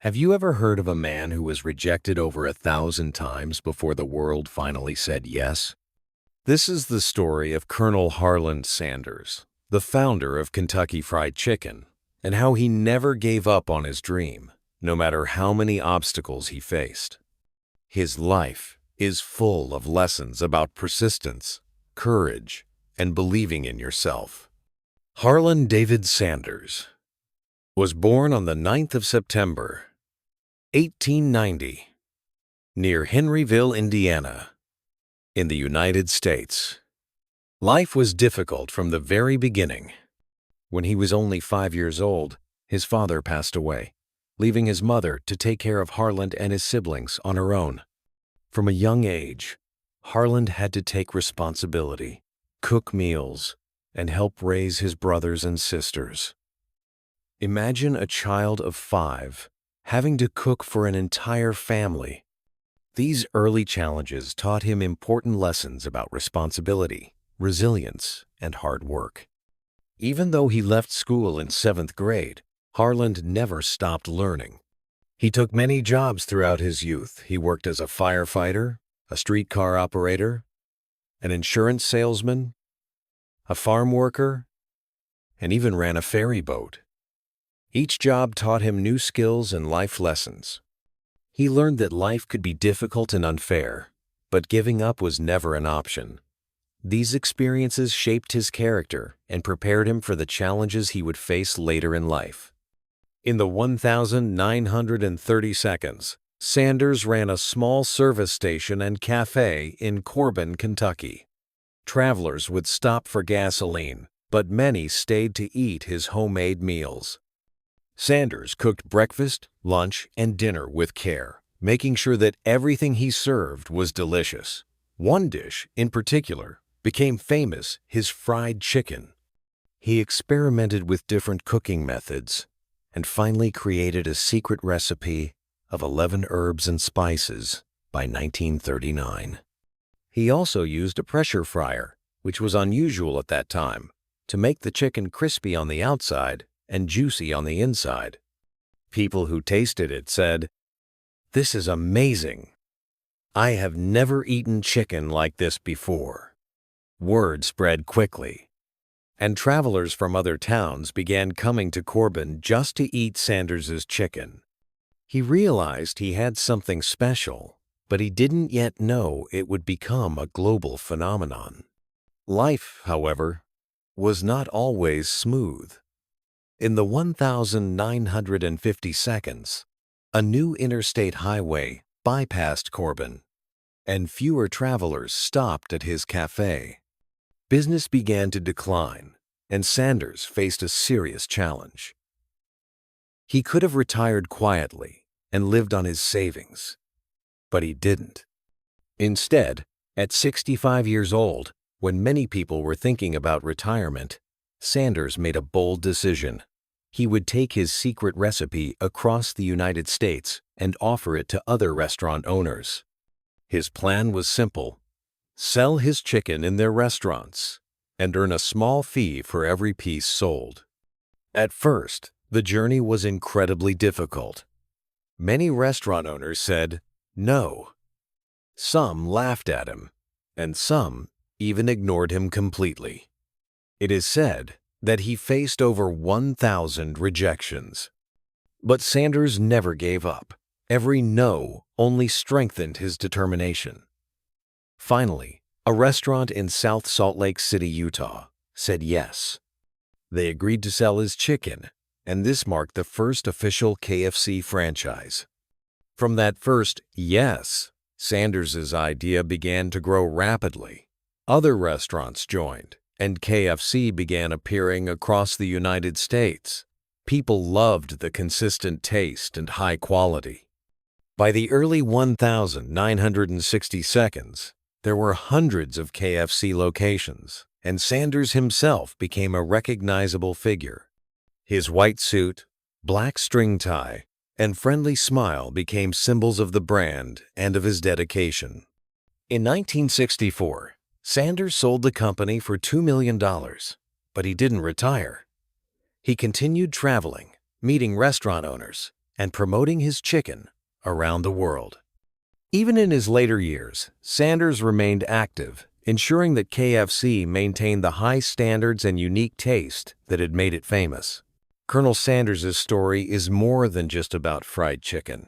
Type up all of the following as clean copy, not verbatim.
Have you ever heard of a man who was rejected over 1,000 times before the world finally said yes? This is the story of Colonel Harland Sanders, the founder of Kentucky Fried Chicken, and how he never gave up on his dream, no matter how many obstacles he faced. His life is full of lessons about persistence, courage, and believing in yourself. Harland David Sanders was born on the 9th of September, 1890, near Henryville, Indiana, in the United States. Life was difficult from the very beginning. When he was only 5 years old, his father passed away, leaving his mother to take care of Harland and his siblings on her own. From a young age, Harland had to take responsibility, cook meals, and help raise his brothers and sisters. Imagine a child of 5 having to cook for an entire family. These early challenges taught him important lessons about responsibility, resilience, and hard work. Even though he left school in 7th grade, Harland never stopped learning. He took many jobs throughout his youth. He worked as a firefighter, a streetcar operator, an insurance salesman, a farm worker, and even ran a ferry boat. Each job taught him new skills and life lessons. He learned that life could be difficult and unfair, but giving up was never an option. These experiences shaped his character and prepared him for the challenges he would face later in life. In the 1,930 seconds, Sanders ran a small service station and cafe in Corbin, Kentucky. Travelers would stop for gasoline, but many stayed to eat his homemade meals. Sanders cooked breakfast, lunch, and dinner with care, making sure that everything he served was delicious. One dish, in particular, became famous: his fried chicken. He experimented with different cooking methods and finally created a secret recipe of 11 herbs and spices by 1939. He also used a pressure fryer, which was unusual at that time, to make the chicken crispy on the outside and juicy on the inside. People who tasted it said, "This is amazing. I have never eaten chicken like this before." Word spread quickly, and travelers from other towns began coming to Corbin just to eat Sanders's chicken. He realized he had something special, but he didn't yet know it would become a global phenomenon. Life, however, was not always smooth. In the 1,950 seconds, a new interstate highway bypassed Corbin, and fewer travelers stopped at his cafe. Business began to decline, and Sanders faced a serious challenge. He could have retired quietly and lived on his savings, but he didn't. Instead, at 65 years old, when many people were thinking about retirement, Sanders made a bold decision. He would take his secret recipe across the United States and offer it to other restaurant owners. His plan was simple: sell his chicken in their restaurants and earn a small fee for every piece sold. At first, the journey was incredibly difficult. Many restaurant owners said no. Some laughed at him, and some even ignored him completely. It is said that he faced over 1,000 rejections. But Sanders never gave up. Every no only strengthened his determination. Finally, a restaurant in South Salt Lake City, Utah, said yes. They agreed to sell his chicken, and this marked the first official KFC franchise. From that first yes, Sanders's idea began to grow rapidly. Other restaurants joined, and KFC began appearing across the United States. People loved the consistent taste and high quality. By the early 1,960 seconds, there were hundreds of KFC locations, and Sanders himself became a recognizable figure. His white suit, black string tie, and friendly smile became symbols of the brand and of his dedication. In 1964, Sanders sold the company for $2 million, but he didn't retire. He continued traveling, meeting restaurant owners, and promoting his chicken around the world. Even in his later years, Sanders remained active, ensuring that KFC maintained the high standards and unique taste that had made it famous. Colonel Sanders' story is more than just about fried chicken.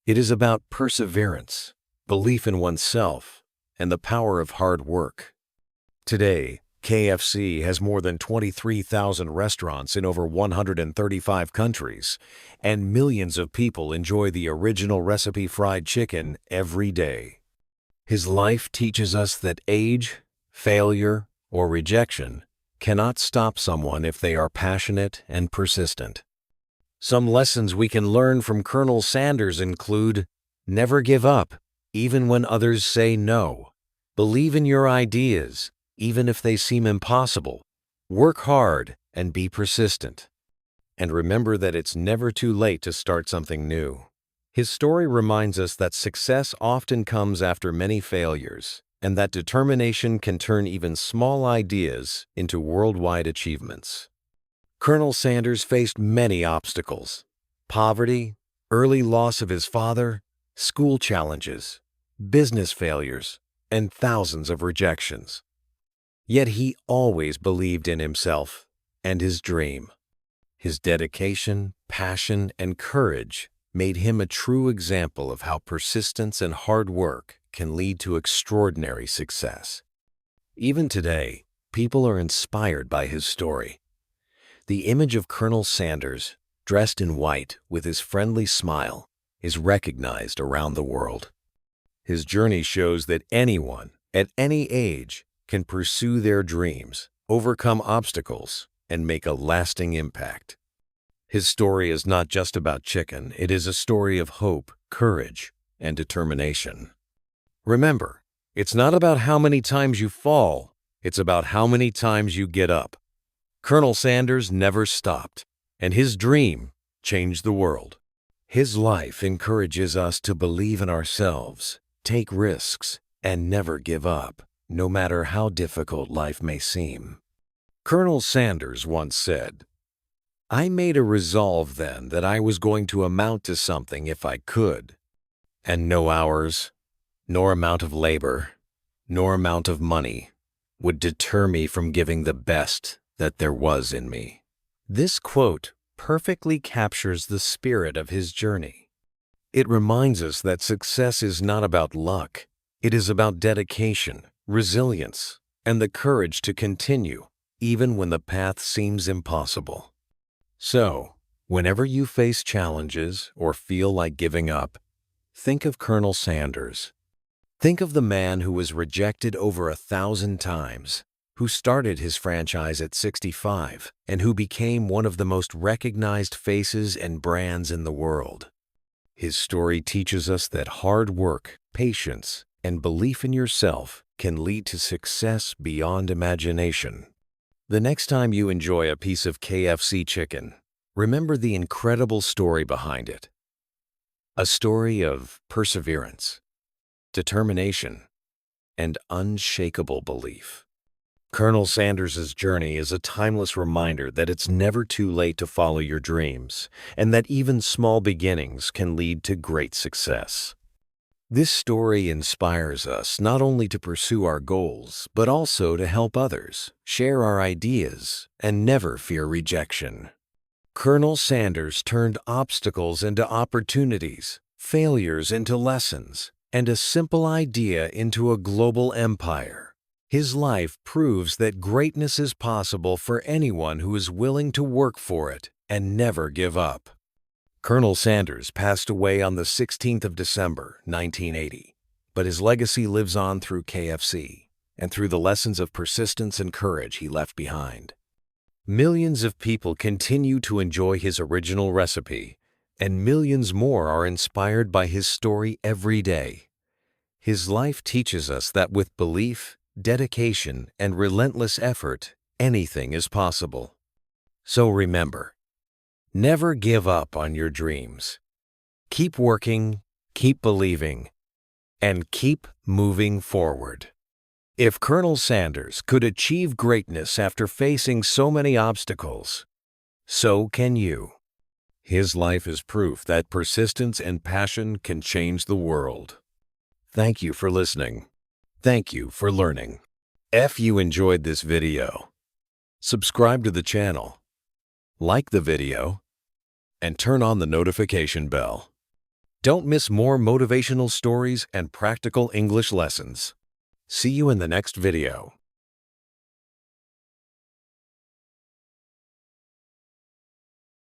It is about perseverance, belief in oneself, and the power of hard work. Today, KFC has more than 23,000 restaurants in over 135 countries, and millions of people enjoy the original recipe fried chicken every day. His life teaches us that age, failure, or rejection cannot stop someone if they are passionate and persistent. Some lessons we can learn from Colonel Sanders include: never give up, even when others say no. Believe in your ideas, even if they seem impossible. Work hard and be persistent. And remember that it's never too late to start something new. His story reminds us that success often comes after many failures, and that determination can turn even small ideas into worldwide achievements. Colonel Sanders faced many obstacles: poverty, early loss of his father, school challenges, business failures, and thousands of rejections. Yet he always believed in himself and his dream. His dedication, passion, and courage made him a true example of how persistence and hard work can lead to extraordinary success. Even today, people are inspired by his story. The image of Colonel Sanders, dressed in white with his friendly smile, is recognized around the world. His journey shows that anyone, at any age, can pursue their dreams, overcome obstacles, and make a lasting impact. His story is not just about chicken, it is a story of hope, courage, and determination. Remember, it's not about how many times you fall, it's about how many times you get up. Colonel Sanders never stopped, and his dream changed the world. His life encourages us to believe in ourselves, take risks, and never give up, no matter how difficult life may seem. Colonel Sanders once said, "I made a resolve then that I was going to amount to something if I could, and no hours, nor amount of labor, nor amount of money would deter me from giving the best that there was in me." This quote perfectly captures the spirit of his journey. It reminds us that success is not about luck. It is about dedication, resilience, and the courage to continue, even when the path seems impossible. So, whenever you face challenges or feel like giving up, think of Colonel Sanders. Think of the man who was rejected over 1,000 times, who started his franchise at 65, and who became one of the most recognized faces and brands in the world. His story teaches us that hard work, patience, and belief in yourself can lead to success beyond imagination. The next time you enjoy a piece of KFC chicken, remember the incredible story behind it. A story of perseverance, determination, and unshakable belief. Colonel Sanders' journey is a timeless reminder that it's never too late to follow your dreams, and that even small beginnings can lead to great success. This story inspires us not only to pursue our goals, but also to help others, share our ideas, and never fear rejection. Colonel Sanders turned obstacles into opportunities, failures into lessons, and a simple idea into a global empire. His life proves that greatness is possible for anyone who is willing to work for it and never give up. Colonel Sanders passed away on the 16th of December, 1980, but his legacy lives on through KFC and through the lessons of persistence and courage he left behind. Millions of people continue to enjoy his original recipe, and millions more are inspired by his story every day. His life teaches us that with belief, dedication, and relentless effort, anything is possible. So remember, never give up on your dreams. Keep working, keep believing, and keep moving forward. If Colonel Sanders could achieve greatness after facing so many obstacles, so can you. His life is proof that persistence and passion can change the world. Thank you for listening. Thank you for learning. If you enjoyed this video, subscribe to the channel, like the video, and turn on the notification bell. Don't miss more motivational stories and practical English lessons. See you in the next video.